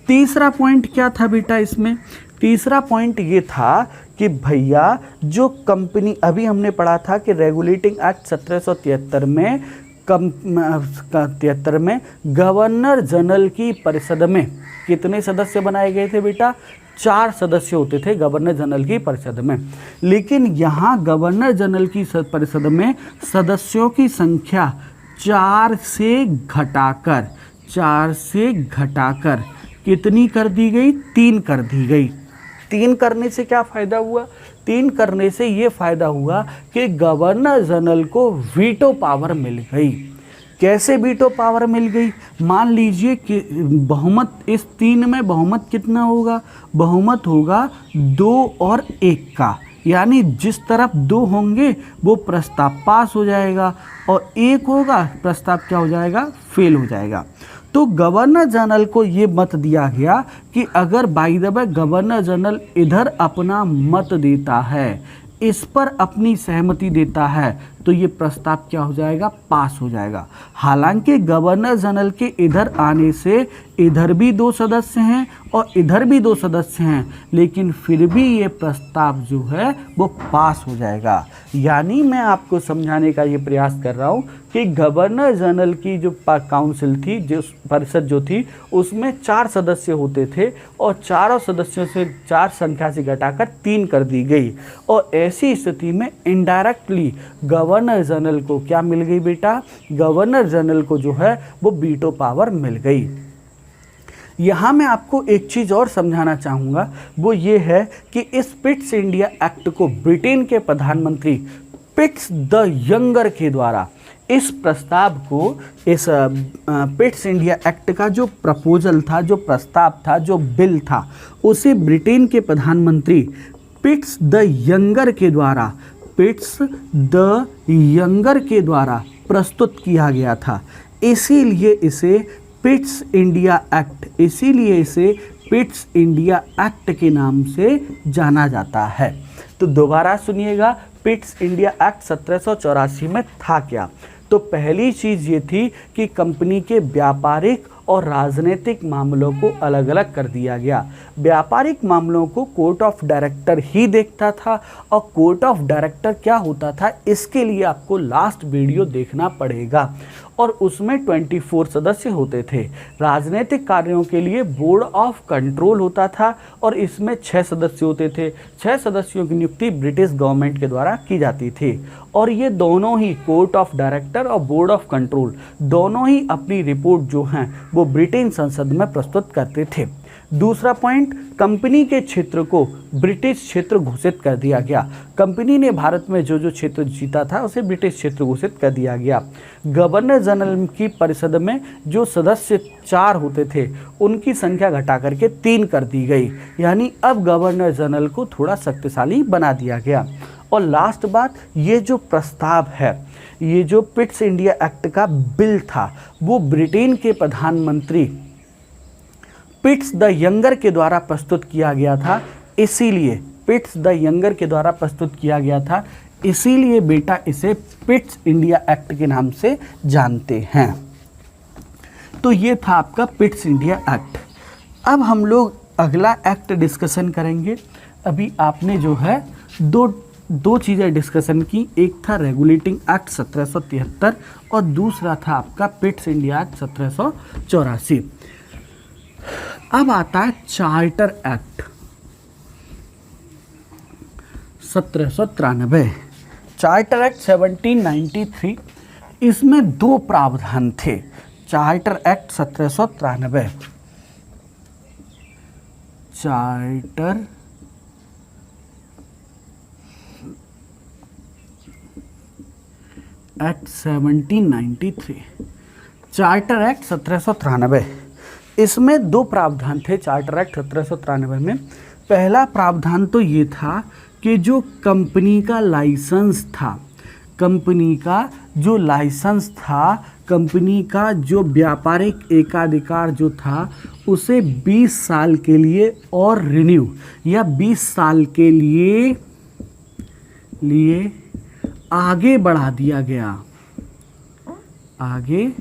तीसरा पॉइंट क्या था बेटा इसमें? तीसरा पॉइंट ये था कि भैया जो कंपनी, अभी हमने पढ़ा था कि रेगुलेटिंग एक्ट 1773 में गवर्नर जनरल की परिषद में कितने सदस्य बनाए गए थे बेटा? 4 सदस्य होते थे गवर्नर जनरल की परिषद में। लेकिन यहाँ गवर्नर जनरल की परिषद में सदस्यों की संख्या 4 से घटाकर कितनी कर दी गई? 3 कर दी गई। 3 करने से क्या फ़ायदा हुआ? 3 करने से ये फ़ायदा हुआ कि गवर्नर जनरल को वीटो पावर मिल गई। कैसे वीटो पावर मिल गई? मान लीजिए कि बहुमत, इस 3 में बहुमत कितना होगा? बहुमत होगा 2 और 1 का, यानी जिस तरफ 2 होंगे वो प्रस्ताव पास हो जाएगा और 1 होगा प्रस्ताव क्या हो जाएगा? फेल हो जाएगा। तो गवर्नर जनरल को ये मत दिया गया कि अगर by the way governor general इधर अपना मत देता है, इस पर अपनी सहमति देता है, तो ये प्रस्ताव क्या हो जाएगा? पास हो जाएगा। हालांकि गवर्नर जनरल के इधर आने से इधर भी 2 सदस्य हैं और इधर भी 2 सदस्य हैं, लेकिन फिर भी ये प्रस्ताव जो है वो पास हो जाएगा। यानी मैं आपको समझाने का ये प्रयास कर रहा हूँ कि गवर्नर जनरल की जो काउंसिल थी, जो परिषद जो थी, उसमें 4 सदस्य होते थे और चारों सदस्यों से 4 संख्या से घटाकर 3 कर दी गई। और ऐसी स्थिति में इनडायरेक्टली गवर्नर जनरल को क्या मिल गई बेटा? गवर्नर जनरल को जो है वो वीटो पावर मिल गई। यहाँ मैं आपको एक चीज़ और समझाना चाहूँगा, वो ये है कि इस पिट्स इंडिया एक्ट को ब्रिटेन के प्रधानमंत्री पिट्स द यंगर के द्वारा इस प्रस्ताव को, इस पिट्स इंडिया एक्ट का जो प्रपोजल था, जो प्रस्ताव था, जो बिल था, उसे ब्रिटेन के प्रधानमंत्री पिट्स द यंगर के द्वारा प्रस्तुत किया गया था। इसीलिए इसे पिट्स इंडिया एक्ट के नाम से जाना जाता है। तो दोबारा सुनिएगा, पिट्स इंडिया एक्ट 1784 में था क्या? तो पहली चीज़ ये थी कि कंपनी के व्यापारिक और राजनीतिक मामलों को अलग अलग कर दिया गया। व्यापारिक मामलों को कोर्ट ऑफ डायरेक्टर ही देखता था, और कोर्ट ऑफ डायरेक्टर क्या होता था इसके लिए आपको लास्ट वीडियो देखना पड़ेगा, और उसमें 24 सदस्य होते थे। राजनीतिक कार्यों के लिए बोर्ड ऑफ कंट्रोल होता था और इसमें 6 सदस्य होते थे। 6 सदस्यों की नियुक्ति ब्रिटिश गवर्नमेंट के द्वारा की जाती थी, और ये दोनों ही, कोर्ट ऑफ डायरेक्टर और बोर्ड ऑफ कंट्रोल, दोनों ही अपनी रिपोर्ट जो हैं वो ब्रिटेन संसद में प्रस्तुत करते थे। दूसरा पॉइंट, कंपनी के क्षेत्र को ब्रिटिश क्षेत्र घोषित कर दिया गया। कंपनी ने भारत में जो जो क्षेत्र जीता था उसे ब्रिटिश क्षेत्र घोषित कर दिया गया। गवर्नर जनरल की परिषद में जो सदस्य 4 होते थे उनकी संख्या घटा करके 3 कर दी गई, यानी अब गवर्नर जनरल को थोड़ा शक्तिशाली बना दिया गया। और लास्ट बात, ये जो प्रस्ताव है, ये जो पिट्स इंडिया एक्ट का बिल था, वो ब्रिटेन के प्रधानमंत्री पिट्स द यंगर के द्वारा प्रस्तुत किया गया था। इसीलिए पिट्स द यंगर के द्वारा प्रस्तुत किया गया था, इसीलिए बेटा इसे पिट्स इंडिया एक्ट के नाम से जानते हैं। तो ये था आपका पिट्स इंडिया एक्ट। अब हम लोग अगला एक्ट डिस्कशन करेंगे, अभी आपने जो है दो चीज़ें डिस्कशन की, एक था रेगुलेटिंग एक्ट 1773 और दूसरा था आपका पिट्स इंडिया एक्ट 1784। अब आता है चार्टर एक्ट 1793। चार्टर एक्ट 1793, इसमें दो प्रावधान थे। Charter act 1793, charter act 1793, charter act 1793, इसमें दो प्रावधान थे। चार्टर एक्ट 1793 में पहला प्रावधान तो ये था कि जो कंपनी का लाइसेंस था, कंपनी का जो लाइसेंस था, कंपनी का जो व्यापारिक एकाधिकार जो था, उसे 20 साल के लिए और रिन्यू या 20 साल के लिए आगे बढ़ा दिया गया, आगे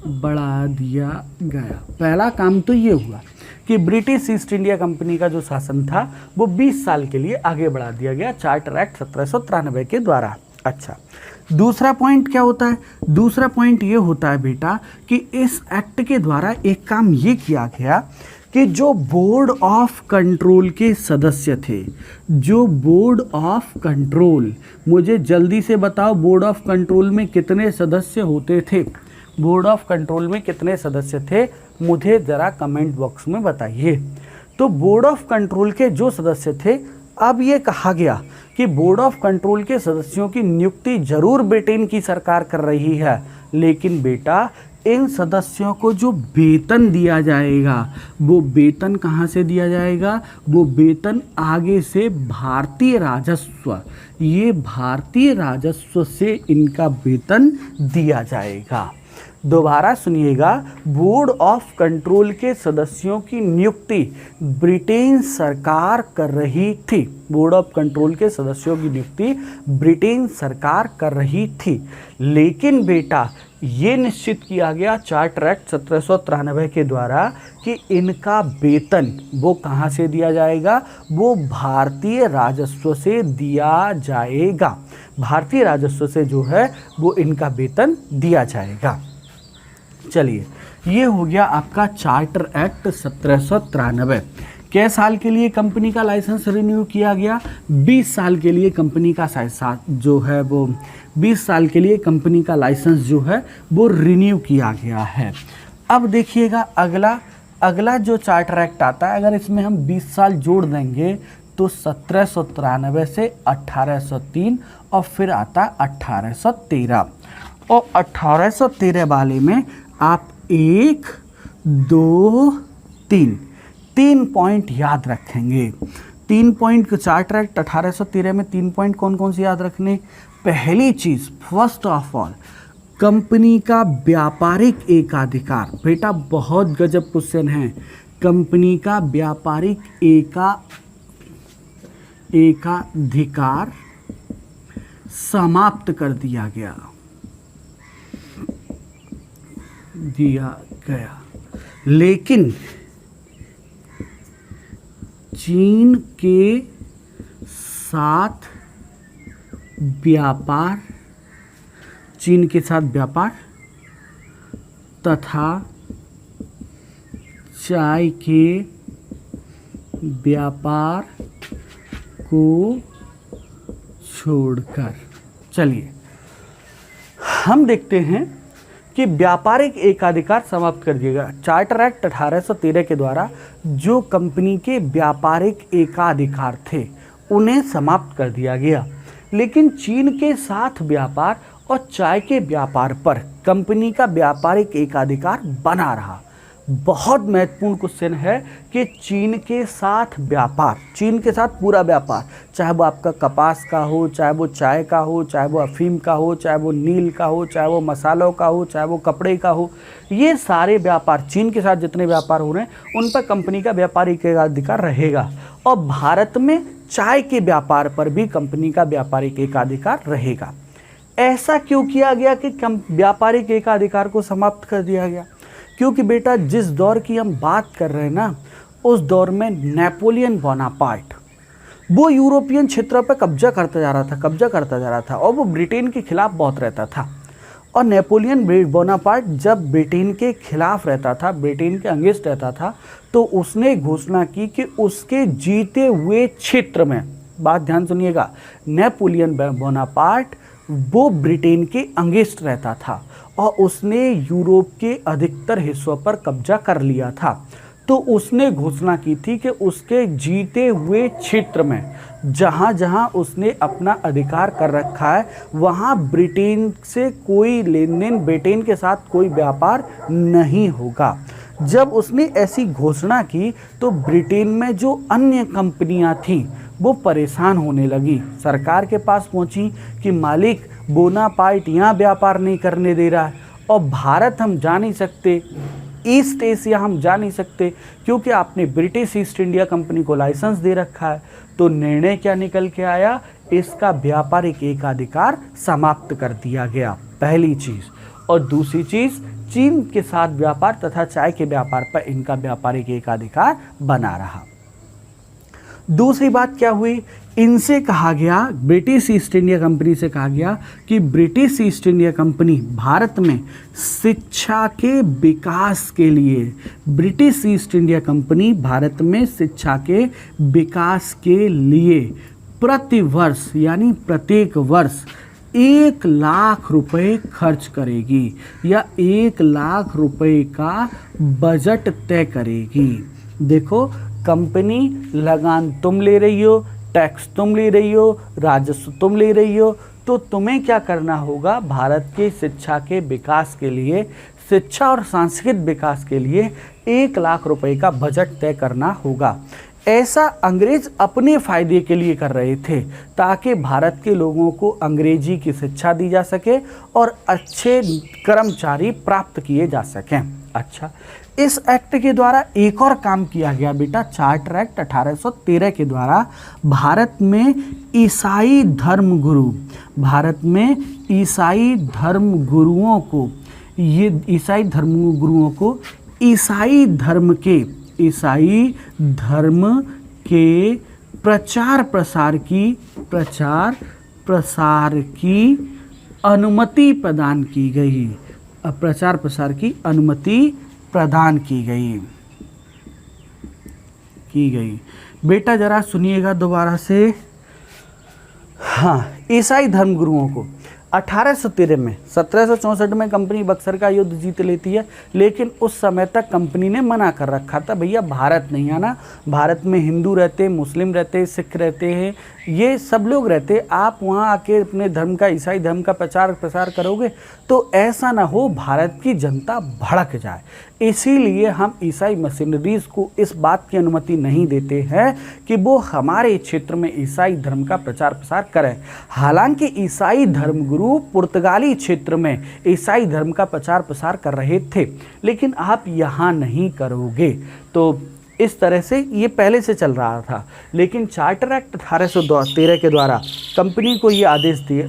बढ़ा दिया गया। पहला काम तो ये हुआ कि ब्रिटिश ईस्ट इंडिया कंपनी का जो शासन था वो 20 साल के लिए आगे बढ़ा दिया गया चार्टर एक्ट 1793 के द्वारा। अच्छा, दूसरा पॉइंट क्या होता है? दूसरा पॉइंट ये होता है बेटा कि इस एक्ट के द्वारा एक काम ये किया गया कि जो बोर्ड ऑफ कंट्रोल के सदस्य थे, जो बोर्ड ऑफ कंट्रोल, मुझे जल्दी से बताओ बोर्ड ऑफ कंट्रोल में कितने सदस्य होते थे? बोर्ड ऑफ कंट्रोल में कितने सदस्य थे, मुझे ज़रा कमेंट बॉक्स में बताइए। तो बोर्ड ऑफ कंट्रोल के जो सदस्य थे, अब ये कहा गया कि बोर्ड ऑफ कंट्रोल के सदस्यों की नियुक्ति जरूर ब्रिटेन की सरकार कर रही है, लेकिन बेटा इन सदस्यों को जो वेतन दिया जाएगा वो वेतन कहाँ से दिया जाएगा? वो वेतन आगे से भारतीय राजस्व, ये भारतीय राजस्व से इनका वेतन दिया जाएगा। दोबारा सुनिएगा, बोर्ड ऑफ कंट्रोल के सदस्यों की नियुक्ति ब्रिटेन सरकार कर रही थी। बोर्ड ऑफ कंट्रोल के सदस्यों की नियुक्ति ब्रिटेन सरकार कर रही थी, लेकिन बेटा ये निश्चित किया गया चार्टर एक्ट 1793 के द्वारा कि इनका वेतन वो कहाँ से दिया जाएगा? वो भारतीय राजस्व से दिया जाएगा। भारतीय राजस्व से जो है वो इनका वेतन दिया जाएगा। चलिए, ये हो गया आपका चार्टर एक्ट 1793। कै साल के लिए कंपनी का लाइसेंस रिन्यू किया गया? 20 साल के लिए कंपनी का जो है वो 20 साल के लिए कंपनी का लाइसेंस जो है वो रिन्यू किया गया है। अब देखिएगा अगला जो चार्टर एक्ट आता है, अगर इसमें हम 20 साल जोड़ देंगे तो 1793 से 1803 और फिर आता 1813। और 1813 वाले में आप 1, 2, 3 पॉइंट याद रखेंगे। 3 पॉइंट चार्टर एक्ट 1813 में 3 पॉइंट कौन कौन से याद रखने? पहली चीज, फर्स्ट ऑफ ऑल, कंपनी का व्यापारिक एकाधिकार। बेटा बहुत गजब क्वेश्चन है। कंपनी का व्यापारिक एकाधिकार समाप्त कर दिया गया लेकिन चीन के साथ व्यापार तथा चाय के व्यापार को छोड़कर, चलिए हम देखते हैं कि व्यापारिक एकाधिकार समाप्त कर दिएगा। चार्टर एक्ट 1813 के द्वारा जो कंपनी के व्यापारिक एकाधिकार थे उन्हें समाप्त कर दिया गया, लेकिन चीन के साथ व्यापार और चाय के व्यापार पर कंपनी का व्यापारिक एकाधिकार बना रहा। बहुत महत्वपूर्ण क्वेश्चन है कि चीन के साथ व्यापार, चीन के साथ पूरा व्यापार, चाहे वो आपका कपास का हो, चाहे वो चाय का हो, चाहे वो अफीम का हो, चाहे वो नील का हो, चाहे वो मसालों का हो, चाहे वो कपड़े का हो, ये सारे व्यापार, चीन के साथ जितने व्यापार हो रहे हैं उन पर कंपनी का व्यापारिक एकाधिकार रहेगा। और भारत में चाय के व्यापार पर भी कंपनी का व्यापारिक एकाधिकार रहेगा। ऐसा क्यों किया गया कि व्यापारिक एकाधिकार को समाप्त कर दिया गया? क्योंकि बेटा जिस दौर की हम बात कर रहे हैं ना, उस दौर में नेपोलियन बोनापार्ट वो यूरोपियन क्षेत्रों पर कब्जा करता जा रहा था और वो ब्रिटेन के खिलाफ बहुत रहता था। और नेपोलियन बोनापार्ट जब ब्रिटेन के खिलाफ रहता था, ब्रिटेन के अगेंस्ट रहता था, तो उसने घोषणा की कि उसके जीते हुए क्षेत्र में, बात ध्यान सुनिएगा, नेपोलियन बोनापार्ट वो ब्रिटेन के अगेंस्ट रहता था और उसने यूरोप के अधिकतर हिस्सों पर कब्जा कर लिया था। तो उसने घोषणा की थी कि उसके जीते हुए क्षेत्र में जहाँ जहाँ उसने अपना अधिकार कर रखा है वहाँ ब्रिटेन से कोई लेन देन, ब्रिटेन के साथ कोई व्यापार नहीं होगा। जब उसने ऐसी घोषणा की तो ब्रिटेन में जो अन्य कंपनियां थीं वो परेशान होने लगी, सरकार के पास पहुंची कि मालिक बोनापार्ट यहाँ व्यापार नहीं करने दे रहा है और भारत हम जा नहीं सकते, ईस्ट एशिया हम जा नहीं सकते क्योंकि आपने ब्रिटिश ईस्ट इंडिया कंपनी को लाइसेंस दे रखा है। तो निर्णय क्या निकल के आया, इसका व्यापारिक एकाधिकार समाप्त कर दिया गया, पहली चीज़। और दूसरी चीज़, चीन के साथ व्यापार तथा चाय के व्यापार पर इनका व्यापारिक एकाधिकार बना रहा। दूसरी बात क्या हुई, इनसे कहा गया, ब्रिटिश ईस्ट इंडिया कंपनी से कहा गया कि British east India company Bharat में शिक्षा के विकास के लिए, British east India company Bharat में शिक्षा के विकास के लिए प्रतिवर्ष यानी प्रत्येक वर्ष 1 लाख रुपए खर्च करेगी या 1 लाख रुपए का बजट तय करेगी। देखो, कंपनी लगान तुम ले रही हो, टैक्स तुम ले रही हो, राजस्व तुम ले रही हो, तो तुम्हें क्या करना होगा, भारत के शिक्षा के विकास के लिए, शिक्षा और सांस्कृतिक विकास के लिए 1 लाख रुपए का बजट तय करना होगा। ऐसा अंग्रेज अपने फ़ायदे के लिए कर रहे थे ताकि भारत के लोगों को अंग्रेजी की शिक्षा दी जा सके और अच्छे कर्मचारी प्राप्त किए जा सकें। अच्छा, इस एक्ट के द्वारा एक और काम किया गया बेटा, चार्टर एक्ट 1813 के द्वारा भारत में ईसाई धर्मगुरु, भारत में ईसाई धर्मगुरुओं को, ये ईसाई धर्मगुरुओं को ईसाई धर्म के प्रचार प्रसार की अनुमति प्रदान की गई, प्रचार प्रसार की अनुमति प्रदान की गई। बेटा जरा सुनिएगा दोबारा से। हाँ, ईसाई धर्मगुरुओं को 1813 में, 1764 में कंपनी बक्सर का युद्ध जीत लेती है, लेकिन उस समय तक कंपनी ने मना कर रखा था, भैया भारत नहीं आना, भारत में हिंदू रहते, मुस्लिम रहते, सिख रहते हैं, ये सब लोग रहते, आप वहाँ आके अपने धर्म का, ईसाई धर्म का प्रचार प्रसार करोगे तो ऐसा ना हो भारत की जनता भड़क जाए, इसीलिए हम ईसाई मशीनरीज को इस बात की अनुमति नहीं देते हैं कि वो हमारे क्षेत्र में ईसाई धर्म का प्रचार प्रसार करें। हालांकि ईसाई धर्मगुरु पुर्तगाली क्षेत्र में ईसाई धर्म का प्रचार प्रसार कर रहे थे, लेकिन आप यहाँ नहीं करोगे। तो इस तरह से ये पहले से चल रहा था, लेकिन चार्टर एक्ट 1813 के द्वारा कंपनी को ये आदेश दिए,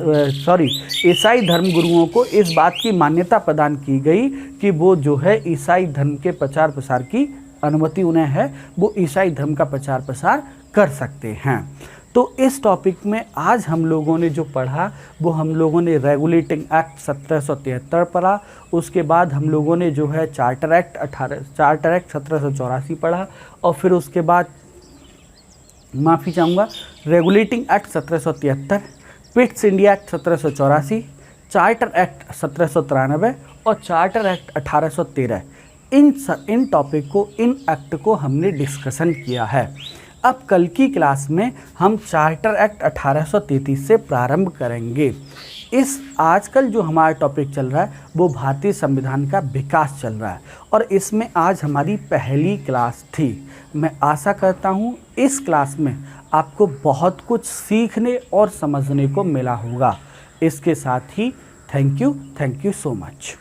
ईसाई धर्मगुरुओं को इस बात की मान्यता प्रदान की गई कि वो जो है ईसाई धर्म के प्रचार प्रसार की अनुमति उन्हें है, वो ईसाई धर्म का प्रचार प्रसार कर सकते हैं। तो इस टॉपिक में आज हम लोगों ने जो पढ़ा वो हम लोगों ने रेगुलेटिंग एक्ट 1773 पढ़ा, उसके बाद हम लोगों ने जो है चार्टर एक्ट 1784 पढ़ा, और फिर उसके बाद माफ़ी चाहूँगा, regulating act 1773, Pitt's India act 1784, charter act 1793 और चार्टर एक्ट 1813, इन टॉपिक को, इन एक्ट को हमने डिस्कशन किया है। अब कल की क्लास में हम चार्टर एक्ट 1833 से प्रारंभ करेंगे। इस आजकल जो हमारा टॉपिक चल रहा है वो भारतीय संविधान का विकास चल रहा है और इसमें आज हमारी पहली क्लास थी। मैं आशा करता हूँ इस क्लास में आपको बहुत कुछ सीखने और समझने को मिला होगा। इसके साथ ही थैंक यू सो मच।